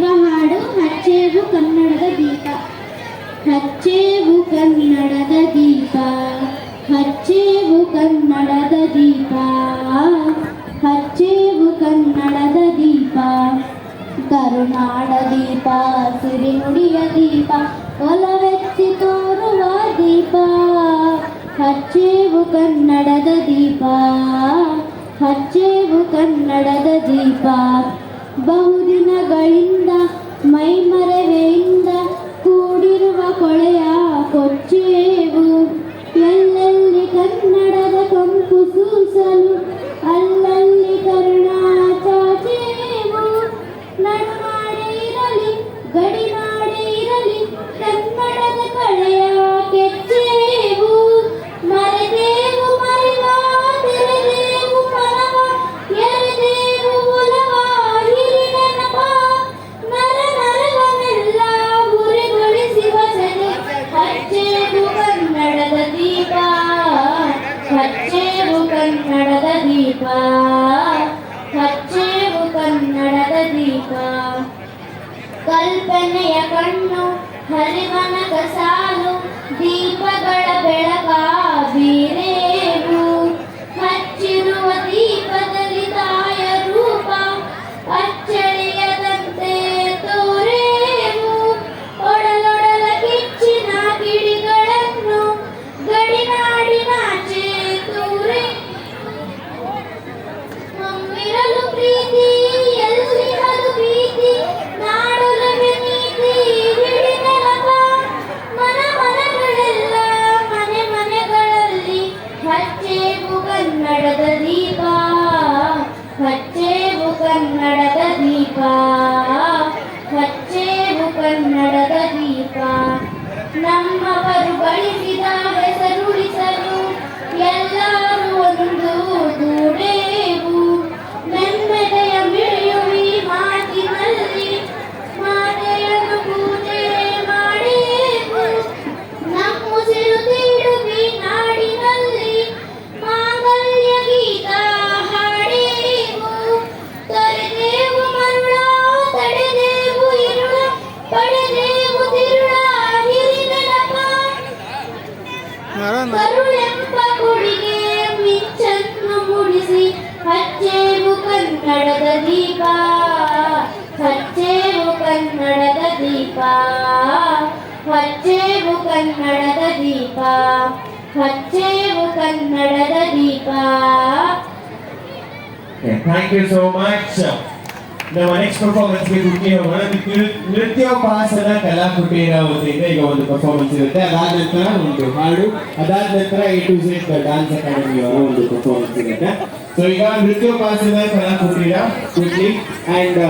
ಹಚ್ಚುತ್ತಿರುವ ಹಾಡು ಹಚ್ಚೇವು ಕನ್ನಡದ ದೀಪ. ಹಚ್ಚೇವು ಕನ್ನಡದ ದೀಪ, ಹಚ್ಚೇವು ಕನ್ನಡದ ದೀಪ, ಹಚ್ಚೇವು ಕನ್ನಡದ ದೀಪ. ಕರುನಾಡ ದೀಪ, ಸಿರಿನುಡಿಯ ದೀಪ, ಒಲವೆತ್ತಿ ತೋರುವ ದೀಪ. ಹಚ್ಚೇವು ಕನ್ನಡದ ದೀಪ, ಹಚ್ಚೇವು ಕನ್ನಡದ ದೀಪ. ಬಹುದಿನಗಳಿಂದ ಮೈಮರೆವೆಯಿಂದ ಕೂಡಿರುವ ಕೊಳೆಯ ಕೊಚ್ಚೇವು. ಎಲ್ಲೆಲ್ಲಿ ಕನ್ನಡದ ಕಂಪು ಸೂಸಲು ಅಲ್ಲಲ್ಲಿ ಕರುಣ ಚಾಚೇವು. ನಡುನಾಡೇ ಇರಲಿ ಗಡಿನಾಡೇ ಇರಲಿ ಕನ್ನಡದ ಕಳೆಯ ಕೆಚ್ಚೇವು. ಮರೆದೇವು ಮರೆವ ತೆರೆದೇವು ಮನವ ಎರೆದೇವು ಒಲವ ಹಿರಿನೆನಪ. ನರ ನರವನೆಲ್ಲ ಉರಿಗೊಳಿಸಿ ಬಸದು ಹಚ್ಚೇವು ಕನ್ನಡದ ದೀಪ, ಹಚ್ಚೇವು ಕನ್ನಡದ ದೀಪ, ಹಚ್ಚೇವು ಕನ್ನಡದ ದೀಪ. ಕಲ್ಪನೆಯ ಕಣ್ಣು ಹರಿವನಕ ಸಾಲು ದೀಪಗಳ ಬೆಳಕ ಬೀರೇವು. ಹಚ್ಚಿರುವ ದೀಪದಲ್ಲಿ ತಾಯ ರೂಪ ಅಚ್ಚಳಿಯದಂತೆ ತೋರೇವು. ಒಡಲೊಡಲ ಕಿಚ್ಚಿನ ಕಿಡಿಗಳನ್ನು ಗಡಿನಾಡಿನಾಚೆ ತೂರೆ. ನಮ್ಮಿರಲು ಪ್ರೀತಿ ಎಲ್ಲಿ ಅದು ಪ್ರೀತಿ, ನಾಡೊಲವೇ ನೀತಿ ಹಿಡಿನೆನಪ. ಮನ ಮನಗಳೆಲ್ಲ ಮನೆ ಮನೆಗಳಲ್ಲಿ ಹಚ್ಚೇವು ಕನ್ನಡದ ದೀಪ, ಹಚ್ಚೇವು ಕನ್ನಡದ ದೀಪ, ಹಚ್ಚೇವು ಕನ್ನಡದ ದೀಪ. ನಮ್ಮವರು ಬಳಸಿದ ಹೆಸರುಳಿಸಲು ಎಲ್ಲರೂ ಒಂದು ಗೂಡೇವು. ನೆಮ್ಮದಿಯ ಮಿಳಿಯುವಿ ಮಾತಿನಲ್ಲಿ ಮಾತೆಯನ್ನು ಪೂಜೆ ಮಾಡೇವು. ನಮ್ಮುಸಿರು ತೀಡುವಿ ನಾಡಿನಲ್ಲಿ ಮಾಂಗಲ್ಯ ಗೀತ ಹಾಡೇವು. ತೊರೆದೇವು ಮರುಳ ತಡೆದೇವು ಇರುಳ, ಪಡೆದೇವು ತಿರುಳ ಹಿರಿನೆನಪ. ಕರುಳೆಂಬ ಕೊಡಿಗೆ ಮಿಂಚನ್ನು ಮೂಡಿಸಿ ಹಚ್ಚೇವು ಕನ್ನಡದ ದೀಪ, ಹಚ್ಚೇವು ಕನ್ನಡದ ದೀಪ, ಹಚ್ಚೇವು ಕನ್ನಡದ ದೀಪ, ಹಚ್ಚೇವು ಕನ್ನಡದ ದೀಪ. Thank you so much. Now next performance ಗೆ ದುಡ್ಡಿ ಹೋಗೋಣ. ನೃತ್ಯೋಪಾಸನ ಕಲಾಕುಟೀರ ವತಿಯಿಂದ ಈಗ ಒಂದು ಪರ್ಫಾರ್ಮೆನ್ಸ್ ಇರುತ್ತೆ. ಅದಾದ ನಂತರ ಒಂದು ಹಾಡು, ಅದಾದ ನಂತರ A to Z dance academy ಅವರ ಒಂದು ಪರ್ಫಾರ್ಮೆನ್ಸ್ ಇರುತ್ತೆ. ಸೊ ಈಗ ನೃತ್ಯೋಪಾಸನ ಕಲಾಕುಟೀರ ಕ್ವಿಕ್ಲಿ ಅಂಡ್